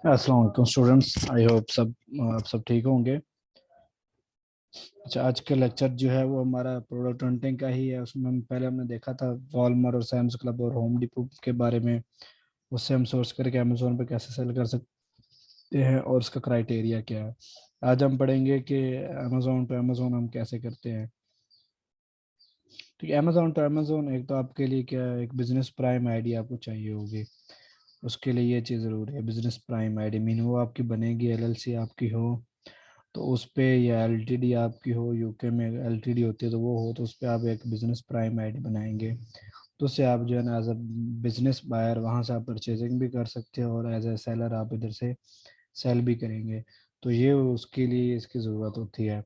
अस्सलाम वालेकुम students, I hope सब आप सब ठीक होंगे। अच्छा, आज का लेक्चर जो है वो हमारा प्रोडक्ट हंटिंग का ही है। उसमें हमने देखा था वॉलमार्ट और सैम्स क्लब और होम डिपो के बारे में। उससे हम सोर्स करके अमेजोन पे कैसे सेल कर सकते हैं और उसका क्राइटेरिया क्या है। आज हम पढ़ेंगे कि अमेजोन पे अमेजोन हम कैसे करते हैं। ठीक है, अमेजोन टू अमेजोन एक तो आपके लिए क्या है, एक बिजनेस प्राइम आईडी आपको चाहिए होगी। उसके लिए ये चीज़ ज़रूरी है, बिजनेस प्राइम आईडी मीन वो आपकी बनेगी, एलएलसी आपकी हो तो उस पे, या एलटीडी आपकी हो, यूके में एलटीडी होती है तो वो हो, तो उस पे आप एक बिजनेस प्राइम आईडी बनाएंगे। तो उससे आप जो है ना एज अ बिजनेस बायर वहाँ से आप परचेजिंग भी कर सकते हो और एज ए सेलर आप इधर से सेल भी करेंगे। तो ये उसके लिए इसकी ज़रूरत होती है।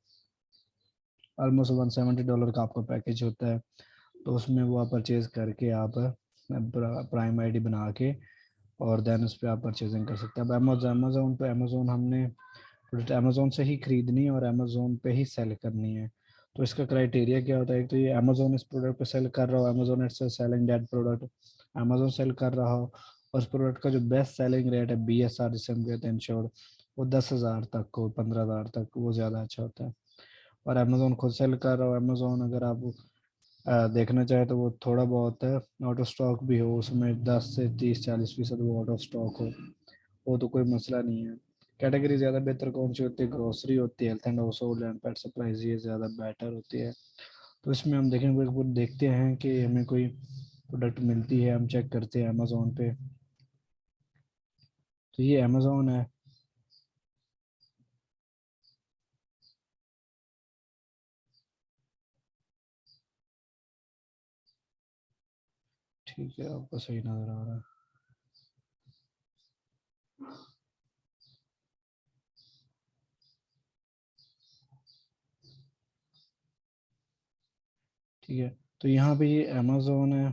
ऑलमोस्ट $170 का आपका पैकेज होता है। तो उसमें वो आप परचेज करके आप प्राइम आईडी बना के और देन उस पर आप परचेजिंग कर सकते हैं। अब अमेजोन पे अमेजोन हमने प्रोडक्ट अमेजोन से ही खरीदनी है और अमेजोन पे ही सेल करनी है। तो इसका क्राइटेरिया क्या होता है, एक तो ये अमेजोन इस प्रोडक्ट पे सेल कर रहा हो, Amazon it's selling that product, Amazon sell कर रहा हो और उस प्रोडक्ट का जो बेस्ट सेलिंग रेट है BSR जिसे हम कहते हैं इंश्योर्ड, वो 10,000 तक हो, 15,000 तक, वो ज़्यादा अच्छा होता है। और अमेजोन खुद सेल कर रहा हो, अमेजोन अगर आप देखना चाहे तो वो थोड़ा बहुत है आउट ऑफ स्टॉक भी हो, उसमें 10 से 30 40% वो आउट ऑफ स्टॉक हो, वो तो कोई मसला नहीं है। कैटेगरी ज़्यादा बेहतर कौन सी होती है, ग्रोसरी होती है, health and house hold and pet supplies, ये ज़्यादा बेटर होती है। तो इसमें हम देखेंगे, वो देखते हैं कि हमें कोई प्रोडक्ट मिलती है, हम चेक करते हैं अमेजोन पे। तो ये अमेजोन है। ठीक है, आपको सही नज़र आ रहा है। ठीक है, तो यहाँ पे ये अमेजोन है।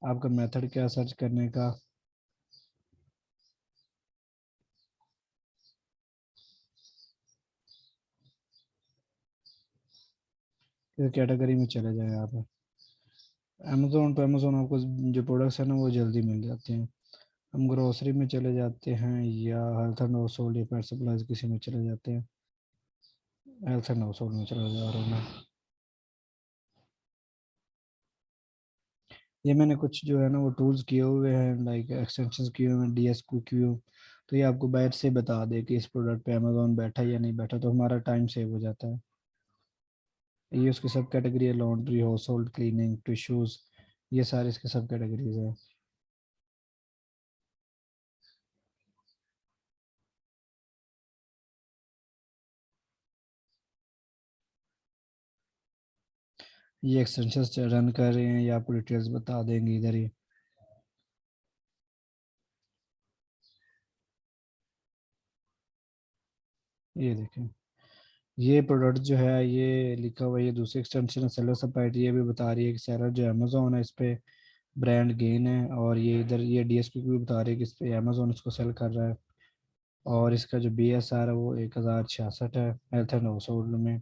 आपका मेथड क्या सर्च करने का, इस कैटेगरी में चले जाए आप। अमेजोन पे अमेजोन आपको जो प्रोडक्ट्स है ना वो जल्दी मिल जाते हैं। हम ग्रोसरी में चले जाते हैं या हेल्थ एंड हाउस होल्ड या पेट सप्लाईज किसी में चले जाते हैं। हेल्थ एंड हाउस होल्ड में चला जा रहा हूँ मैं। ये मैंने कुछ जो है ना वो टूल्स किए हुए हैं, लाइक एक्सटेंशन किए हुए हैं, DSQQ। तो ये आपको बैठ से बता दे कि इस प्रोडक्ट पे अमेजोन बैठा या नहीं बैठा, तो हमारा टाइम सेव हो जाता है। ये उसकी सब कैटेगरी है, laundry, house hold cleaning, tissues, ये सारे इसके सब कैटेगरीज है। ये एक्सटेंशन रन कर रहे हैं, ये आपको डिटेल्स बता देंगे इधर ही। ये देखें, ये प्रोडक्ट जो है ये लिखा हुआ है, ये दूसरी एक्सटेंशन है सेलर सप्लाइट, ये भी बता रही है कि सेलर जो अमेजोन है इस पे ब्रांड गेन है। और ये इधर ये DSP भी बता रही है कि इस पे अमेजोन इसको सेल कर रहा है। और इसका जो BSR है वो 1066 है हेल्थ एंड हाउस होल्ड में।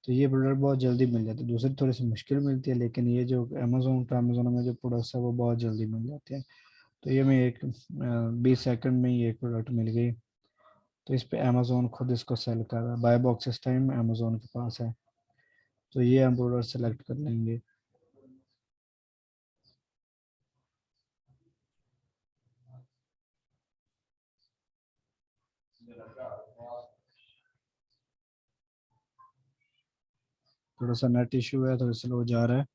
तो ये प्रोडक्ट बहुत जल्दी मिल जाती है, दूसरी थोड़ी सी मुश्किल मिलती है, लेकिन ये जो अमेजोन में जो प्रोडक्ट्स है वो बहुत जल्दी मिल जाते हैं। तो ये मैं 20 सेकंड में ही एक प्रोडक्ट मिल गई। तो इस पे अमेजोन खुद इसको सेल कर रहा है, बाय बॉक्स इस टाइम अमेजोन के पास है। तो ये हम प्रोडक्ट सेलेक्ट कर लेंगे। थोड़ा सा नेट इशू है, थोड़ा स्लो जा रहा है।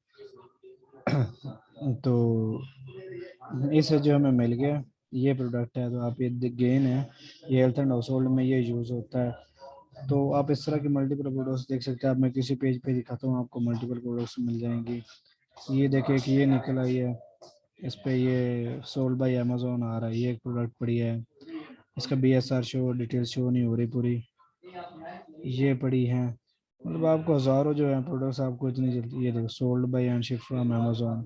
तो इसे जो हमें मिल गया, ये प्रोडक्ट है, तो आप ये गेन है, ये हेल्थ एंड हाउस होल्ड में ये यूज़ होता है। तो आप इस तरह के मल्टीपल प्रोडक्ट्स देख सकते हैं। आप मैं किसी पेज पे दिखाता हूँ आपको, मल्टीपल प्रोडक्ट्स मिल जाएंगी। ये देखिए कि ये निकल आई है, इस पे ये सोल्ड बाय अमेजोन आ रहा है, ये एक प्रोडक्ट पड़ी है। इसका BSR शो डिटेल्स शो नहीं हो रही पूरी, ये पड़ी है। मतलब आपको हज़ारों जो है प्रोडक्ट्स आपको इतनी जल्दी, ये देखो sold by and ship from Amazon,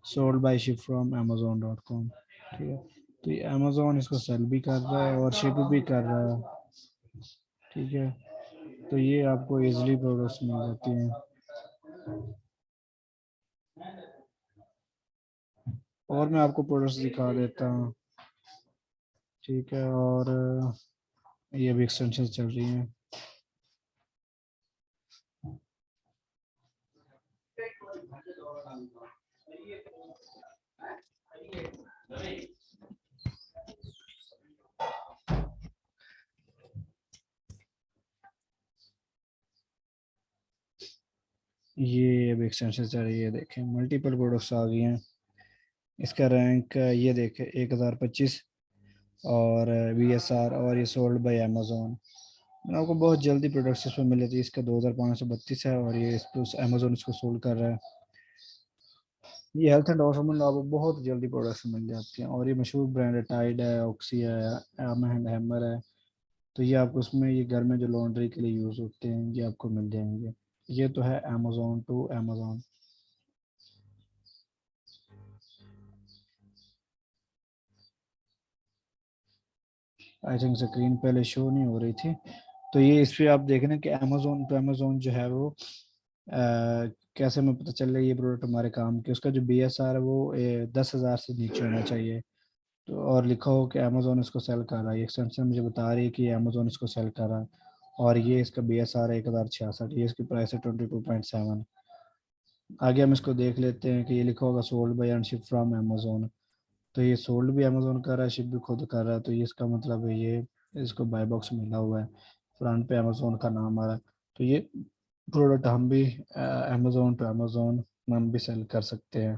sold by ship from amazon.com। ठीक है, तो ये अमेजोन इसको सेल भी कर रहा है और शिप भी कर रहा है। ठीक है, तो ये आपको इजीली प्रोडक्ट्स मिल जाती हैं। और मैं आपको प्रोडक्ट्स दिखा देता हूँ। ठीक है, और ये भी एक्सटेंशन चल रही हैं। ये अभी एक्सटेंशन चल रही है, देखें मल्टीपल प्रोडक्ट्स आ गई हैं। इसका रैंक ये देखें 1025 और VSR, और ये सोल्ड बाय अमेजोन। मैंने आपको बहुत जल्दी प्रोडक्ट्स इसमें मिले थे। इसका 2532 है और ये इस पर अमेजोन इसको सोल्ड कर रहा है। ये हेल्थ एंड ऑटोमोबाइल आपको बहुत जल्दी प्रोडक्ट्स मिल जाती हैं, और ये मशहूर ब्रांड है, टाइड है, ऑक्सी है, एम एंड हैमर है। तो ये आपको उसमें ये घर में जो लॉन्ड्री के लिए यूज़ होते हैं ये आपको मिल जाएंगे। ये तो है Amazon to Amazon. I think screen पहले शो नहीं हो रही थी। तो ये इस पे आप देख रहे हैं कि अमेजोन टू अमेजोन जो है वो कैसे में पता चल रहा है ये प्रोडक्ट हमारे काम के। उसका जो BSR है वो 10,000 से नीचे होना चाहिए। तो और लिखा हो कि अमेजोन इसको सेल कर रहा है, एक्सटेंशन मुझे बता रही है कि अमेजोन इसको सेल कर रहा है। और ये इसका BSR है 1066, ये इसकी प्राइस है 22.7। आगे हम इसको देख लेते हैं कि ये लिखा होगा sold by and ship from Amazon. तो ये सोल्ड भी अमेजोन कर रहा है, शिप भी खुद कर रहा है। तो ये इसका मतलब है ये इसको बाय बॉक्स मिला हुआ है, फ्रंट पे अमेजोन का नाम आ रहा है। तो ये प्रोडक्ट हम भी अमेजोन टू अमेजोन हम भी सेल कर सकते हैं।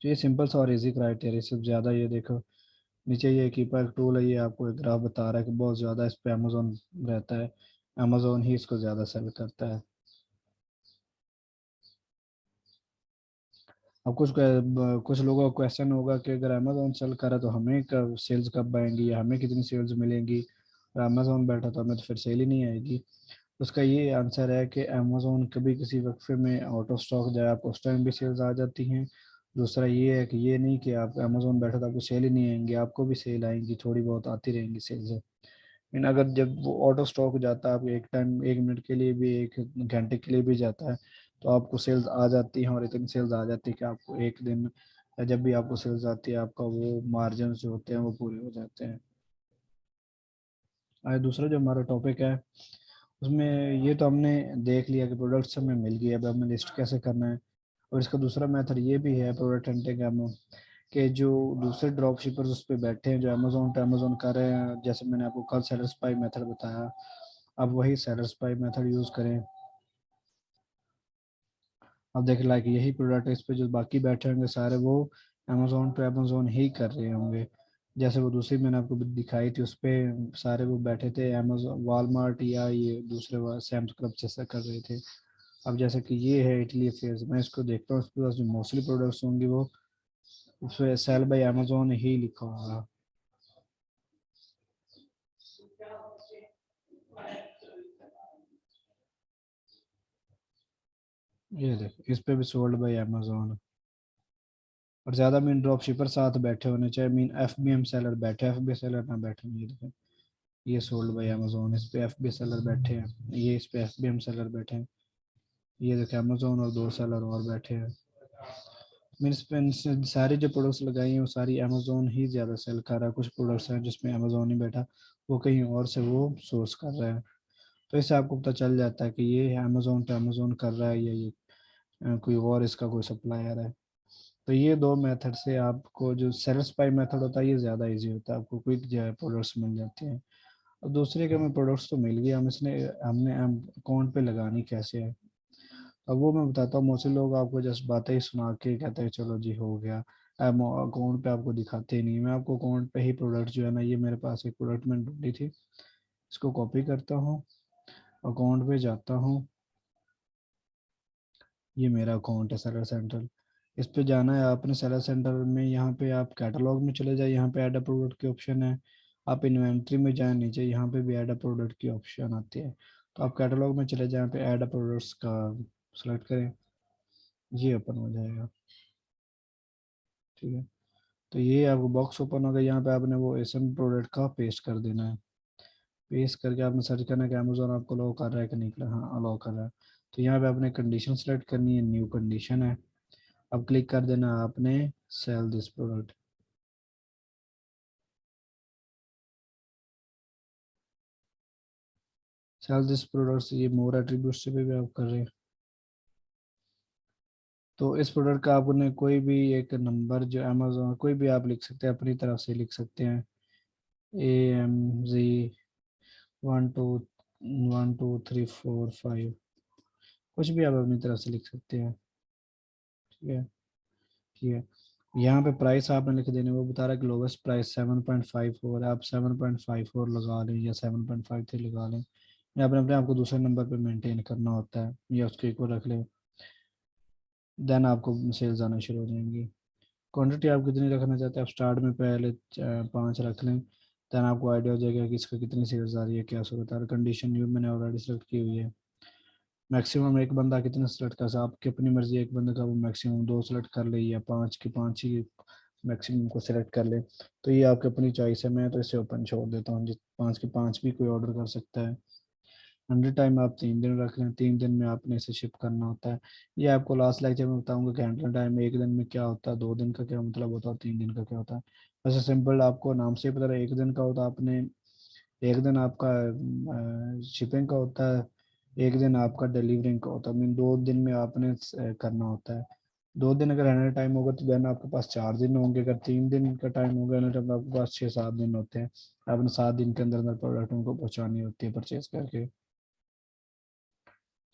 तो ये सिंपल सा और इजी क्राइटेरिया, सिर्फ ज़्यादा ये देखो नीचे ये कीपर टूल है, ये आपको एक ग्राफ बता रहा है कि बहुत ज़्यादा इस पे अमेजोन रहता है। अमेजोन ही इसको ज़्यादा सेल करता है। अब कुछ लोगों का क्वेश्चन होगा कि अगर अमेजोन सेल करा तो हमें कब सेल्स कब आएंगी या हमें कितनी सेल्स मिलेंगी, और अमेजोन बैठा तो हमें तो फिर सेल ही नहीं आएगी। उसका ये आंसर है कि अमेजोन कभी किसी वक्फे में आउट ऑफ स्टॉक जाए आप उस टाइम भी सेल्स आ जाती हैं। दूसरा ये है कि ये नहीं कि आप अमेजोन बैठा तो आपको सेल ही नहीं आएंगी, आपको भी सेल आएंगी, थोड़ी बहुत आती रहेंगी सेल्स। लेकिन अगर जब वो आउट ऑफ स्टॉक जाता है, आप एक टाइम 1 मिनट के लिए भी 1 घंटे के लिए भी जाता है, तो आपको सेल्स आ जाती हैं, और इतनी सेल्स आ जाती है कि आपको एक दिन या जब भी आपको सेल्स आती है आपका वो मार्जिन जो होते हैं वो पूरे हो जाते हैं। और दूसरा जो हमारा टॉपिक है उसमें ये तो हमने देख लिया कि प्रोडक्ट्स हमें मिल गई, अब हमें लिस्ट कैसे करना है। और इसका दूसरा मेथड ये भी है प्रोडक्ट हंटिंग का में, कि जो दूसरे ड्रॉप शिपर्स उस पर बैठे हैं जो अमेजोन टू अमेजोन कर रहे हैं, जैसे मैंने आपको कल सेलर स्पाई मेथड बताया, अब वही सेलर स्पाई मेथड यूज़ करें। अब देख लाइक यही प्रोडक्ट इस पे जो बाकी बैठे होंगे सारे वो अमेजोन टू अमेजोन ही कर रहे होंगे। जैसे वो दूसरी मैंने आपको दिखाई थी उस पे सारे वो बैठे थे अमेजोन वालमार्ट या ये दूसरे सैम्स क्लब जैसा कर रहे थे। अब जैसे कि ये है इटली फेयर, मैं इसको देखता हूँ उसके पास जो मोस्टली प्रोडक्ट्स होंगे वो उस पे सेल बाय अमेजोन ही लिखा होगा। ये देखो इस पे भी सोल्ड बाय अमेजोन। और ज्यादा मीन ड्रॉप शिपर साथ बैठे होने चाहिए, मीन FBM सेलर बैठे, FB सेलर ना बैठे। ये देखो ये सोल्ड बाय अमेजोन, इस पे FB सेलर बैठे हैं, ये इस पे FBM सेलर बैठे हैं। ये देखो अमेजोन और 2 सेलर और बैठे हैं। मीन्स पे सारी जो प्रोडक्ट्स लगाई हैं वो सारी अमेजोन ही ज़्यादा सेल कर रहा है। कुछ प्रोडक्ट्स हैं जिसमें अमेजोन ही बैठा, वो कहीं और से वो सोर्स कर रहा है। तो इससे आपको पता चल जाता है कि ये अमेजोन पे अमेजोन कर रहा है या ये कोई और इसका कोई सप्लायर है। तो ये दो मेथड से आपको जो सेल्स पाई मेथड होता है ये ज़्यादा इजी होता है, आपको क्विक जो है प्रोडक्ट्स मिल जाते हैं। और दूसरे के हमें प्रोडक्ट्स तो मिल गए, हम इसने हमने अकाउंट पे लगानी कैसे है। अब वो मैं बताता हूँ, मोस्टली लोग आपको जस्ट बातें ही सुना के कहते हैं चलो जी हो गया, अकाउंट पे आपको दिखाते ही नहीं। मैं आपको अकाउंट पे ही प्रोडक्ट जो है ना, ये मेरे पास एक प्रोडक्ट मैंने ढूंढी थी, इसको कॉपी करता हूँ, अकाउंट पे जाता हूँ। ये मेरा अकाउंट है सेलर सेंटर। इस पे जाना है आपने सेलर सेंटर में, यहाँ पे आप कैटलॉग में चले जाए, यहाँ पे ऐड अ प्रोडक्ट की ऑप्शन है। आप इन्वेंट्री में जाए नीचे, यहाँ पे भी ऐड अ प्रोडक्ट की ऑप्शन आती है। तो आप कैटलॉग में चले जाए, यहाँ पे ऐड अ प्रोडक्ट्स का सेलेक्ट करें, ये ओपन हो जाएगा। ठीक है, तो ये आपको बॉक्स ओपन होगा, यहाँ पे आपने वो एसएम प्रोडक्ट का पेस्ट कर देना है। पेस्ट करके आपने सर्च करना है कि अमेजोन आपको अलाउ कर रहा है कि नहीं कर रहा। हाँ, अलाउ कर रहा है। तो यहाँ पे आपने कंडीशन सेलेक्ट करनी है, न्यू कंडीशन है। अब क्लिक कर देना है आपने sell this product. Sell this product से ये मोर एट्रीब्यूट्स पे भी आप कर रहे हैं। तो इस प्रोडक्ट का आपने कोई भी एक नंबर जो अमेजोन, कोई भी आप लिख सकते हैं, अपनी तरफ से लिख सकते हैं। AMZ 1 2 1 2 3 4 5, कुछ भी आप अपनी तरफ से लिख सकते हैं। ठीक है, ठीक है। यहाँ पे प्राइस आपने लिख देने, वो बता रहा है कि लोवेस्ट प्राइस 7.54 है, आप 7.54 लगा लें या 7.53 लगा लें, या आपने अपने आपको दूसरे नंबर पे मेंटेन करना होता है या उसके इक्वल रख लें। देन आपको सेल्स आना शुरू हो जाएंगी। क्वांटिटी आप कितनी रखना चाहते हैं, आप स्टार्ट में पहले 5 रख लें। देन आपको आइडिया हो जाएगा कि इसका कितनी सेल्स आ रही है, क्या सूरत है। कंडीशन व्यू मैंने ऑलरेडी सेलेक्ट की हुई है। मैक्सिमम एक बंदा कितना सेलेक्ट कर सकता है, आपकी अपनी मर्जी है, एक बंदे का वो मैक्सिमम 2 सेलेक्ट कर ले या 5 की 5 ही मैक्सिमम को सिलेक्ट कर ले। तो ये आपकी अपनी चॉइस है, मैं तो इसे ओपन छोड़ देता हूँ, जिस 5 की 5 भी कोई ऑर्डर कर सकता है। 100 टाइम आप 3 दिन रख लें, 3 दिन में आपने इसे शिप करना होता है। ये आपको लास्ट लेक्चर में बताऊंगा कि 100 टाइम एक दिन में क्या होता है, 2 दिन का क्या मतलब होता है, 3 दिन का क्या होता है। वैसे सिंपल आपको नाम से ही पता है, एक दिन का होता है, आपने एक दिन आपका शिपिंग का होता है, एक दिन आपका डिलीवरिंग का होता है। मीन 2 दिन में आपने करना होता है। 2 दिन अगर 100 टाइम होगा तो देन आपके पास 4 दिन होंगे, अगर 3 दिन का टाइम होगा ना तो आपके पास 6-7 दिन होते हैं। आपने 7 दिन के अंदर अंदर प्रोडक्ट उनको पहुंचानी होती है परचेज करके।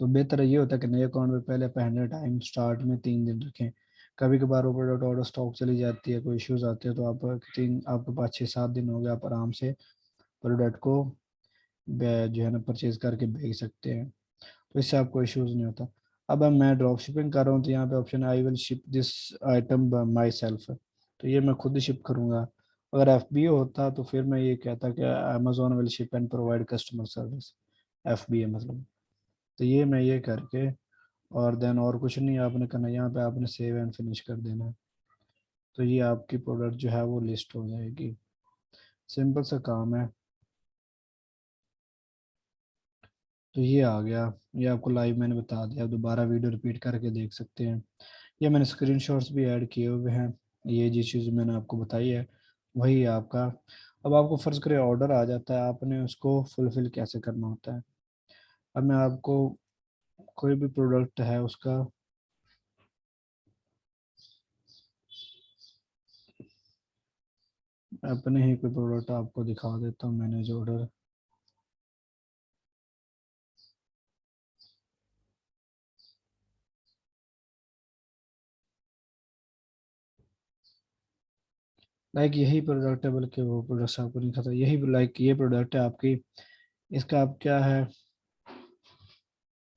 तो बेहतर ये होता है कि नए अकाउंट में पहले आप 100 टाइम स्टार्ट में 3 दिन रखें। कभी कभार वो प्रोडक्ट आउट ऑफ स्टॉक चली जाती है, कोई इश्यूज आते हैं, तो आप आपके पास 6-7 दिन हो गए, आप आराम से प्रोडक्ट को जो है ना परचेज करके भेज सकते हैं। तो इससे आपको इश्यूज नहीं होता। अब मैं ड्रॉप शिपिंग कर रहा हूँ, तो यहाँ पे ऑप्शन है I will ship this item my self. तो ये मैं खुद ही शिप करूँगा। अगर FBA होता तो फिर मैं ये कहता कि Amazon will ship and provide customer service, FBA मतलब। तो ये मैं ये करके, और देन और कुछ नहीं आपने करना, यहाँ पे आपने सेव एंड फिनिश कर देना है। तो ये आपकी प्रोडक्ट जो है वो लिस्ट हो जाएगी। सिंपल सा काम है। तो ये आ गया, ये आपको लाइव मैंने बता दिया, आप दोबारा वीडियो रिपीट करके देख सकते हैं। ये मैंने स्क्रीनशॉट्स भी ऐड किए हुए हैं। ये जिस चीज़ मैंने आपको बताई है वही है आपका। अब आपको फ़र्ज़ करें ऑर्डर आ जाता है, आपने उसको फुलफ़िल कैसे करना होता है। अब मैं आपको कोई भी प्रोडक्ट है उसका, अपने ही कोई प्रोडक्ट आपको दिखा देता हूँ, मैनेज ऑर्डर। लाइक यही प्रोडक्ट है, बल्कि वो प्रोडक्ट्स आपको नहीं खाता, यही लाइक ये प्रोडक्ट है आपकी। इसका आप क्या है,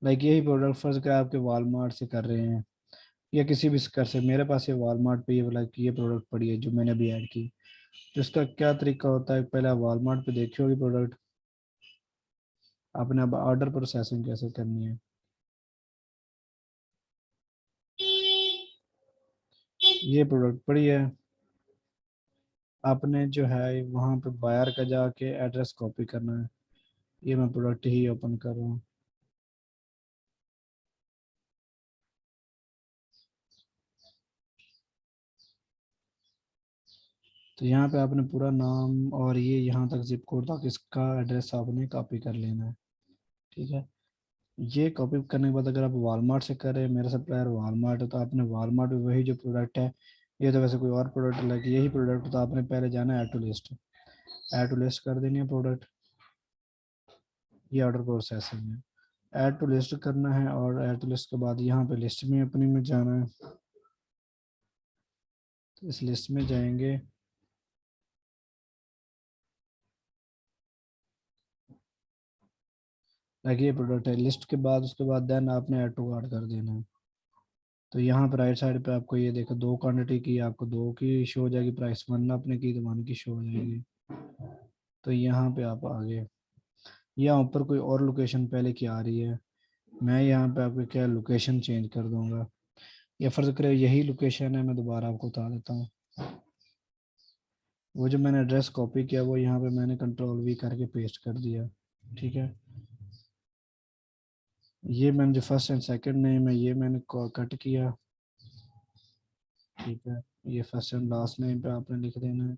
लाइक यही प्रोडक्ट फर्ज कर आपके वॉलमार्ट से कर रहे हैं या किसी भी कर से, मेरे पास ये वॉलमार्ट पे ये लाइक ये प्रोडक्ट पड़ी है जो मैंने अभी ऐड की। तो इसका क्या तरीका होता है, पहले आप वॉलमार्ट पे देखी होगी प्रोडक्ट, आपने अब ऑर्डर प्रोसेसिंग कैसे करनी है। ये प्रोडक्ट पड़ी है, आपने जो है वहाँ पे बायर का जाके एड्रेस कॉपी करना है। ये मैं प्रोडक्ट ही ओपन कर रहा हूँ। तो यहाँ पे आपने पूरा नाम और ये यहाँ तक जिप कोड तक इसका एड्रेस आपने कॉपी कर लेना है। ठीक है, ये कॉपी करने के बाद अगर आप वॉलमार्ट से कर रहे हैं, मेरा सप्लायर वॉलमार्ट है, तो आपने वॉलमार्ट में वही जो प्रोडक्ट है, ये तो वैसे कोई और प्रोडक्ट लगे यही प्रोडक्ट, तो आपने पहले जाना है ऐड टू लिस्ट कर देनी है प्रोडक्ट। ये ऑर्डर प्रोसेसिंग है, ऐड टू लिस्ट करना है, और ऐड टू लिस्ट के बाद यहाँ पे लिस्ट में अपनी में जाना है। तो इस लिस्ट में जाएंगे, लाइक ये प्रोडक्ट है लिस्ट के बाद, उसके बाद देन आपने ऐड टू कार्ट कर देना है। तो यहाँ पर राइट साइड पे आपको ये देखो 2 क्वांटिटी की, आपको 2 की शो हो जाएगी प्राइस, 1 आपने की तो 1 की शो हो जाएगी। तो यहाँ पे आप आगे, यहाँ ऊपर कोई और लोकेशन पहले की आ रही है, मैं यहाँ पे आपको क्या लोकेशन चेंज कर दूंगा, या फर्ज करें यही लोकेशन है, मैं दोबारा आपको बता देता हूँ। वो जो मैंने एड्रेस कॉपी किया वो यहाँ पे मैंने कंट्रोल वी करके पेस्ट कर दिया। ठीक है, ये मैंने जो फर्स्ट एंड सेकंड नेम है ये मैंने कट किया। ठीक है, ये फर्स्ट एंड लास्ट नेम पे आपने लिख देना है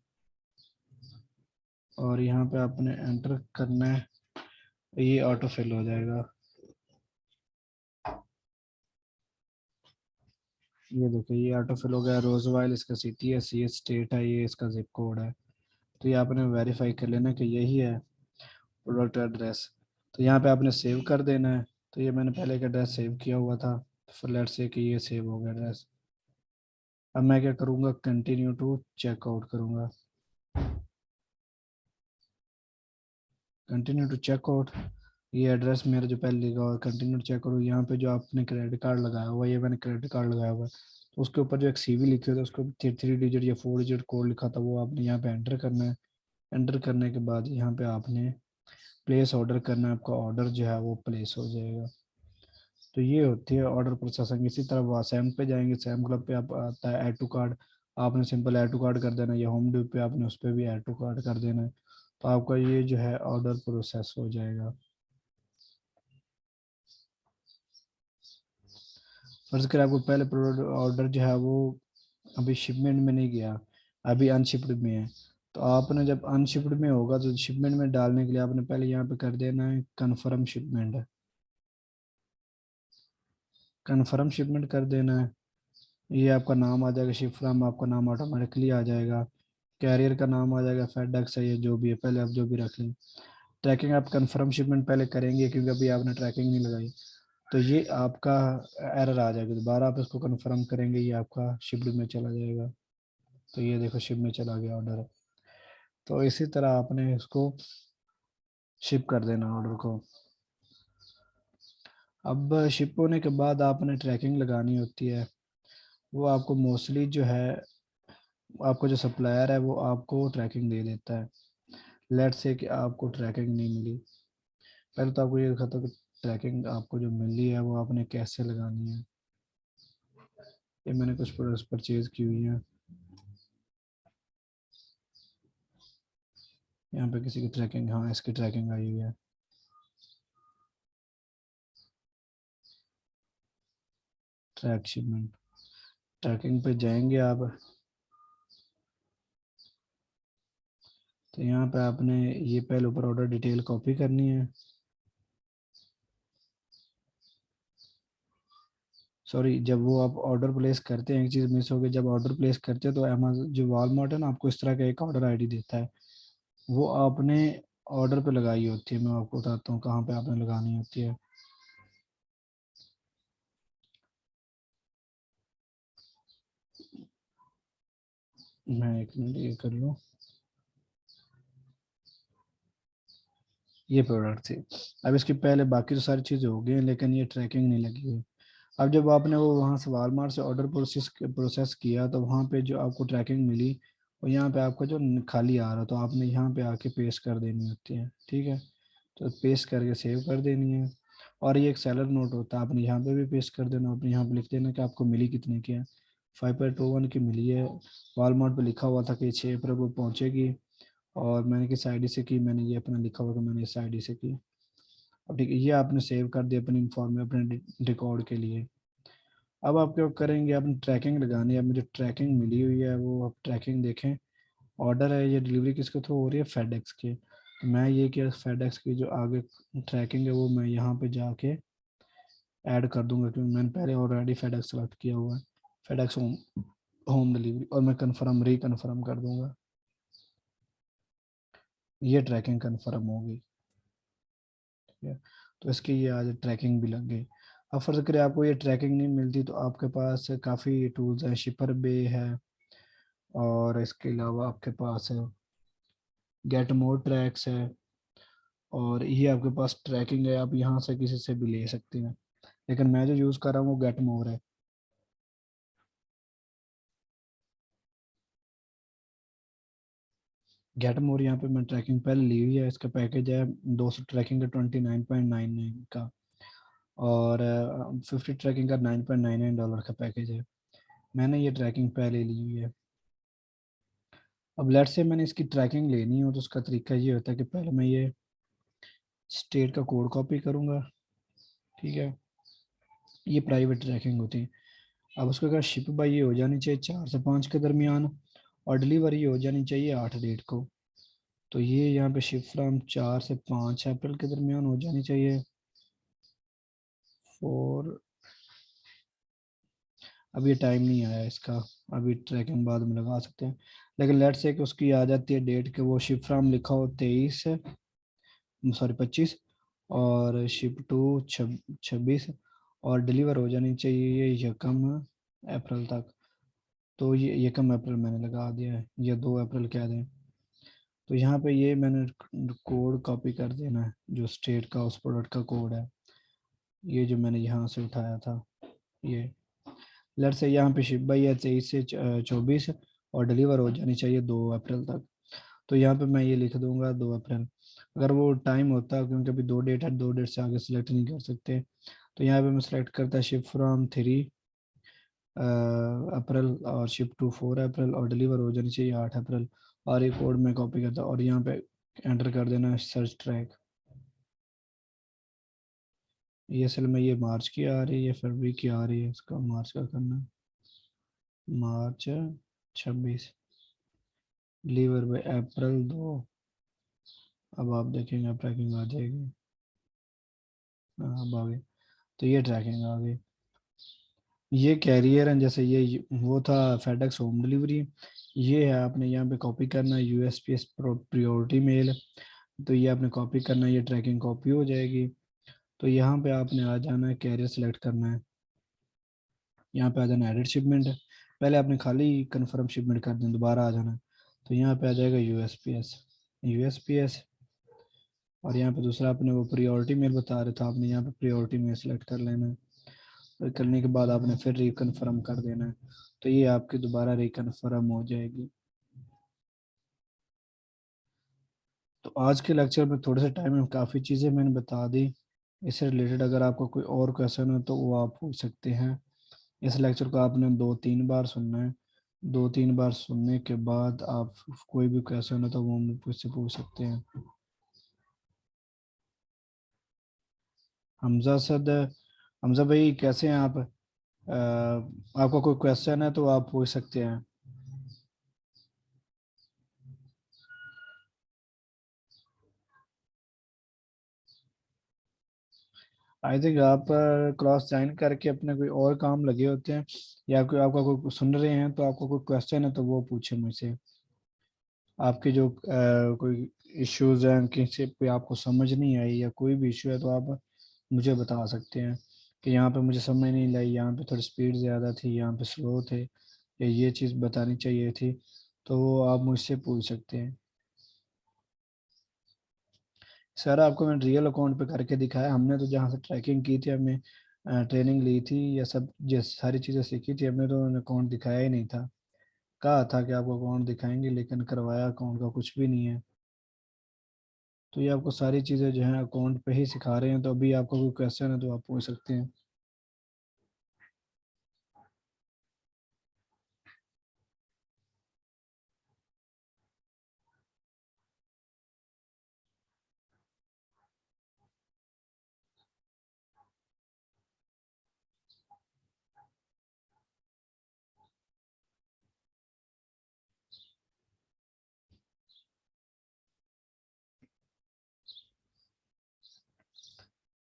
और यहाँ पे आपने एंटर करना है, ये ऑटो फिल हो जाएगा। ये देखिए ये ऑटो फिल हो गया। रोजवाइल इसका सिटी है, सी एच स्टेट है, ये इसका जिप कोड है। तो ये आपने वेरीफाई कर लेना कि यही है प्रोडक्ट एड्रेस। तो यहाँ पे आपने सेव कर देना है। तो ये मैंने पहले एक एड्रेस सेव किया हुआ था, फिर लेट्स से कि ये सेव हो गया एड्रेस। अब मैं क्या करूँगा, कंटिन्यू टू चेकआउट करूँगा। कंटिन्यू टू चेकआउट, ये एड्रेस मेरा जो पहले लिखा हुआ है कंटिन्यू टू चेकआउट, यहाँ पे जो आपने क्रेडिट कार्ड लगाया हुआ है, ये मैंने क्रेडिट कार्ड लगाया हुआ है, तो उसके ऊपर जो एक सीवी लिखी हुई है उसको 3 डिजिट या 4 डिजिट कोड लिखा था, वो आपने यहाँ पे एंटर करना है। एंटर करने के बाद यहाँ पे आपने प्लेस ऑर्डर करना है, आपका ऑर्डर जो है वो प्लेस हो जाएगा। तो ये होती है ऑर्डर प्रोसेसिंग। इसी तरह वहाँ सैम पे जाएंगे, सैम क्लब पे आप आता है ऐड टू कार्ड, आपने सिंपल ऐड टू कार्ड कर देना, या होम डिप पे आपने उस पर भी ऐड टू कार्ड कर देना है। तो आपका ये जो है ऑर्डर प्रोसेस हो जाएगा। फर्ज कर आपको पहले प्रोडक्ट ऑर्डर जो है वो अभी शिपमेंट में नहीं गया, अभी अनशिप्ड में है। तो आपने जब अनशिप्ड में होगा तो शिपमेंट में डालने के लिए आपने पहले यहाँ पे कर देना है कन्फर्म शिपमेंट। कन्फर्म शिपमेंट कर देना है, ये आपका नाम आ जाएगा, शिप फ्रॉम आपका नाम ऑटोमेटिकली आ जाएगा, कैरियर का नाम आ जाएगा, फेडेक्स है, ये जो भी है पहले आप जो भी रख लें। ट्रैकिंग आप कंफर्म शिपमेंट पहले करेंगे क्योंकि अभी आपने ट्रैकिंग नहीं लगाई। तो ये आपका एरर आ जाएगा, दोबारा आप इसको कंफर्म करेंगे, ये आपका शिप्ड में चला जाएगा। तो ये देखो शिप में चला गया ऑर्डर। तो इसी तरह आपने इसको शिप कर देना ऑर्डर को। अब शिप होने के बाद आपने ट्रैकिंग लगानी होती है। वो आपको मोस्टली जो है, आपको जो सप्लायर है वो आपको ट्रैकिंग दे देता है। लेट्स से कि आपको ट्रैकिंग नहीं मिली, पहले तो आपको ये देखा था कि ट्रैकिंग आपको जो मिली है वो आपने कैसे लगानी है। ये मैंने कुछ प्रोडक्ट्स परचेज की हुई हैं, यहाँ पे किसी की ट्रैकिंग, हाँ इसकी ट्रैकिंग आई हुई है। ट्रैक शिपमेंट, ट्रैकिंग पे जाएंगे आप। तो यहाँ पे आपने ये पहले ऊपर ऑर्डर डिटेल कॉपी करनी है। सॉरी, जब वो आप ऑर्डर प्लेस करते हैं एक चीज़ मिस हो गई, जब ऑर्डर प्लेस करते हैं तो अमेजोन जो वॉलमार्ट है ना आपको इस तरह का एक ऑर्डर आईडी देता है, वो आपने ऑर्डर पे लगाई होती है। मैं आपको बताता हूँ कहाँ पे आपने लगानी होती है। मैं एक मिनट ये कर लूँ। ये प्रोडक्ट थी। अब इसके पहले बाकी तो सारी चीज़ें हो गई हैं, लेकिन ये ट्रैकिंग नहीं लगी हुई। अब जब आपने वो वहाँ से वालमार्ट से ऑर्डर प्रोसेस किया तो वहाँ पे जो आपको ट्रैकिंग मिली, और यहाँ पे आपका जो खाली आ रहा तो आपने यहाँ पे आके पेस्ट कर देनी होती है। ठीक है, तो पेस्ट करके सेव कर देनी है। और ये एक सेलर नोट होता है, आपने यहाँ पे भी पेस्ट कर देना, आपने यहाँ पे लिख देना कि आपको मिली कितने की है। 5.21 की मिली है। वालमार्ट पे लिखा हुआ था कि 6 अप्रैल को पहुँचेगी, और मैंने किस आईडी से की, मैंने ये अपना लिखा हुआ कि मैंने इस आईडी से की। अब ठीक है, ये आपने सेव कर दिया अपनी इंफॉर्म अपने रिकॉर्ड के लिए। अब आप क्या करेंगे, आपने ट्रैकिंग लगानी है। अब मुझे ट्रैकिंग मिली हुई है, वो आप ट्रैकिंग देखें। ऑर्डर है, ये डिलीवरी किसके थ्रू हो रही है, फेडेक्स के। तो मैं ये किया, फेडेक्स की जो आगे ट्रैकिंग है वो मैं यहाँ पे जाके ऐड कर दूंगा, क्योंकि मैंने पहले ऑलरेडी फेडेक्स सेलेक्ट किया हुआ है। फेडेक्स होम होम डिलीवरी, और मैं कंफर्म रिकन्फर्म कर दूंगा। ये ट्रैकिंग कंफर्म होगी। ठीक है, तो इसकी ये आज ट्रैकिंग भी लग गई। अब फर्ज करें आपको ये ट्रैकिंग नहीं मिलती, तो आपके पास काफ़ी टूल्स हैं, शिपर बे है, और इसके अलावा आपके पास है गेट मोर ट्रैक्स है, और ये आपके पास ट्रैकिंग है, आप यहाँ से किसी से भी ले सकते हैं। लेकिन मैं जो यूज़ कर रहा हूँ वो गेट मोर है। गेट मोर यहाँ पे मैं ट्रैकिंग पहले ली हुई है, इसका पैकेज है 200 ट्रैकिंग का 29.99 का, और 50 ट्रैकिंग का $9.99 का पैकेज है। मैंने ये ट्रैकिंग पहले ली हुई है। अब लेट से मैंने इसकी ट्रैकिंग लेनी हो तो उसका तरीका ये होता है कि पहले मैं ये स्टेट का कोड कॉपी करूँगा, ठीक है, ये प्राइवेट ट्रैकिंग होती है। अब उसके बाद शिप बाई ये हो जानी चाहिए 4 से 5 के दरमियान, और डिलीवरी हो जानी चाहिए 8 डेट को। तो ये यहाँ पे शिप फ्रॉम 4 से 5 अप्रैल के दरमियान हो जानी चाहिए। और अब ये टाइम नहीं आया इसका, अभी ट्रैकिंग बाद में लगा सकते हैं। लेकिन लेट से कि उसकी आ जाती है डेट के वो शिप फ्रॉम लिखा हो 25, और शिप टू 26, और डिलीवर हो जानी चाहिए ये 1 अप्रैल तक। तो ये 1 अप्रैल मैंने लगा दिया है, या 2 अप्रैल कह दें। तो यहाँ पे ये मैंने कोड कॉपी कर देना है, जो स्टेट का उस प्रोडक्ट का कोड है, ये जो मैंने यहाँ से उठाया था ये। लेट से यहाँ पे शिप बाई है 23 से 24, और डिलीवर हो जानी चाहिए 2 अप्रैल तक। तो यहाँ पे मैं ये लिख दूंगा 2 अप्रैल। अगर वो टाइम होता, क्योंकि अभी 2 डेट है, 2 डेट से आगे सिलेक्ट नहीं कर सकते, तो यहाँ पे मैं सिलेक्ट करता शिप फ्रॉम 3 अप्रैल, और शिप टू 4 अप्रैल, और डिलीवर हो जानी चाहिए 8 अप्रैल। और एक कोड में कॉपी करता और यहाँ पे एंटर कर देना सर्च ट्रैक। ये असल में ये मार्च की आ रही है, फरवरी की आ रही है, इसका मार्च का करना है। मार्च 26, डिलीवर बाई अप्रैल 2। अब आप देखेंगे ट्रैकिंग आ जाएगी। हाँ, अब आ गई। तो ये ट्रैकिंग आ गई। ये कैरियर है, जैसे ये वो था फेडेक्स होम डिलीवरी, ये है आपने यहाँ पे कॉपी करना है यूएसपीएस प्रियोरिटी मेल। तो ये आपने कॉपी करना है, ये ट्रैकिंग कॉपी हो जाएगी। तो यहाँ पे आपने आ जाना है, कैरियर सेलेक्ट करना है, यहाँ पे आ जाना है एडिट शिपमेंट। पहले आपने खाली कंफर्म शिपमेंट कर दें, दोबारा आ जाना है। तो यहाँ पे आ जाएगा यूएसपीएस, यूएसपीएस। और यहाँ पे दूसरा आपने वो प्रियोरिटी मेल बता रहे थे, आपने यहाँ पे प्रियोरिटी मेल सेलेक्ट कर लेना है। और करने के बाद आपने फिर रिकन्फर्म कर देना है। तो ये आपकी दोबारा रिकन्फर्म हो जाएगी। तो आज के लेक्चर में थोड़े से टाइम में काफ़ी चीज़ें मैंने बता दी। इससे रिलेटेड अगर आपको कोई और क्वेश्चन है तो वो आप पूछ सकते हैं। इस लेक्चर को आपने 2-3 बार सुनना है। 2-3 बार सुनने के बाद आप कोई भी क्वेश्चन है तो वो मुझसे पूछ सकते हैं। हमजा सद, हमजा भाई कैसे हैं आप? आपका कोई क्वेश्चन है तो आप पूछ सकते हैं। आई थिंक आप क्लास ज्वाइन करके अपने कोई और काम लगे होते हैं, या कोई आपका कोई सुन रहे हैं तो आपका कोई क्वेश्चन है तो वो पूछे मुझसे। आपके जो कोई इश्यूज हैं, किसी पे आपको समझ नहीं आई या कोई भी इशू है तो आप मुझे बता सकते हैं कि यहाँ पे मुझे समझ नहीं लाई, यहाँ पे थोड़ी स्पीड ज़्यादा थी, यहाँ पे स्लो थे, या ये चीज़ बतानी चाहिए थी। तो वो आप मुझसे पूछ सकते हैं। सर आपको मैंने रियल अकाउंट पे करके दिखाया, हमने तो जहाँ से ट्रैकिंग की थी, हमने ट्रेनिंग ली थी, या सब जैसे सारी चीज़ें सीखी थी, हमने तो अकाउंट दिखाया ही नहीं था। कहा था कि आपको अकाउंट दिखाएंगे, लेकिन करवाया अकाउंट का कुछ भी नहीं है। तो ये आपको सारी चीज़ें जो है अकाउंट पे ही सिखा रहे हैं। तो अभी आपको कोई क्वेश्चन है तो आप पूछ सकते हैं।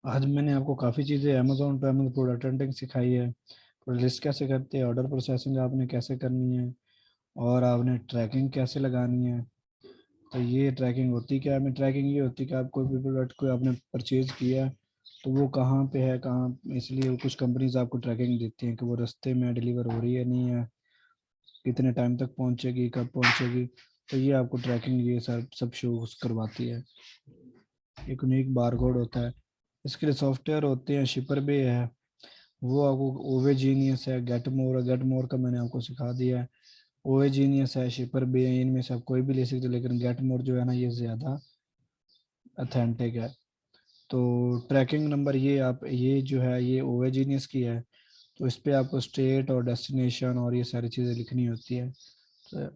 आज मैंने आपको काफ़ी चीज़ें अमेजोन पे अमेजोन प्रोडक्ट हंटिंग सिखाई है, लिस्ट कैसे करते हैं, ऑर्डर प्रोसेसिंग आपने कैसे करनी है, और आपने ट्रैकिंग कैसे लगानी है। तो ये ट्रैकिंग होती क्या है? मैं ट्रैकिंग ये होती है कि आप कोई भी प्रोडक्ट को आपने परचेज किया तो वो कहाँ पे है, कहाँ, इसलिए वो कुछ कंपनीज आपको ट्रैकिंग देती हैं कि वो रास्ते में डिलीवर हो रही है नहीं है, कितने टाइम तक पहुँचेगी, कब पहुँचेगी। तो ये आपको ट्रैकिंग ये सब सब शो करवाती है। एक यूनिक बारकोड होता है। इसके लिए सॉफ्टवेयर होते हैं, शिपर भी है, वो आपको ओवे जीनियस है, गेट मोर है, गेट मोर का मैंने आपको सिखा दिया है। ओवे जीनियस है, शिपर भी है, इनमें से आप कोई भी ले सकते हो, लेकिन गेट मोर जो है ना ये ज़्यादा अथेंटिक है। तो ट्रैकिंग नंबर ये आप ये जो है ये ओवे जीनियस की है। तो इस पे आपको स्टेट और डेस्टिनेशन और ये सारी चीज़ें लिखनी होती है। तो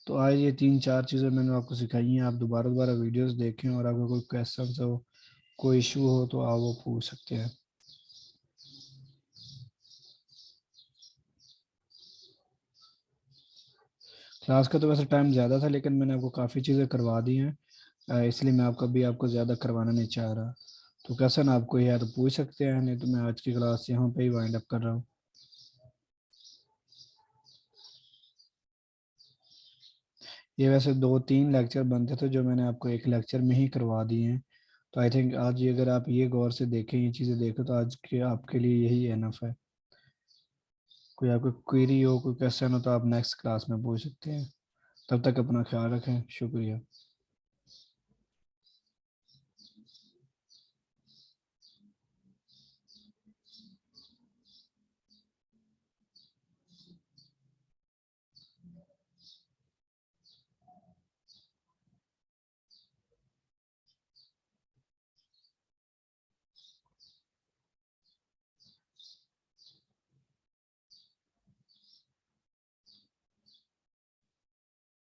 तो आज ये 3-4 चीज़ें मैंने आपको सिखाई हैं, आप दोबारा दोबारा वीडियोस देखें, और अगर कोई क्वेश्चन हो, कोई इशू हो तो आप वो पूछ सकते हैं। क्लास का तो वैसे टाइम ज़्यादा था, लेकिन मैंने आपको काफ़ी चीज़ें करवा दी हैं, इसलिए मैं आपका भी आपको ज़्यादा करवाना नहीं चाह रहा। तो क्वेश्चन आपको या तो पूछ सकते हैं, नहीं तो मैं आज की क्लास यहाँ पे ही वाइंड अप कर रहा हूँ। ये वैसे 2-3 लेक्चर बनते थे जो मैंने आपको एक लेक्चर में ही करवा दिए हैं। तो आई थिंक आज ये, अगर आप ये गौर से देखें, ये चीज़ें देखें, तो आज के आपके लिए यही एनफ है। कोई आपको क्वेरी हो, कोई क्वेश्चन हो, तो आप नेक्स्ट क्लास में पूछ सकते हैं। तब तक अपना ख्याल रखें। शुक्रिया।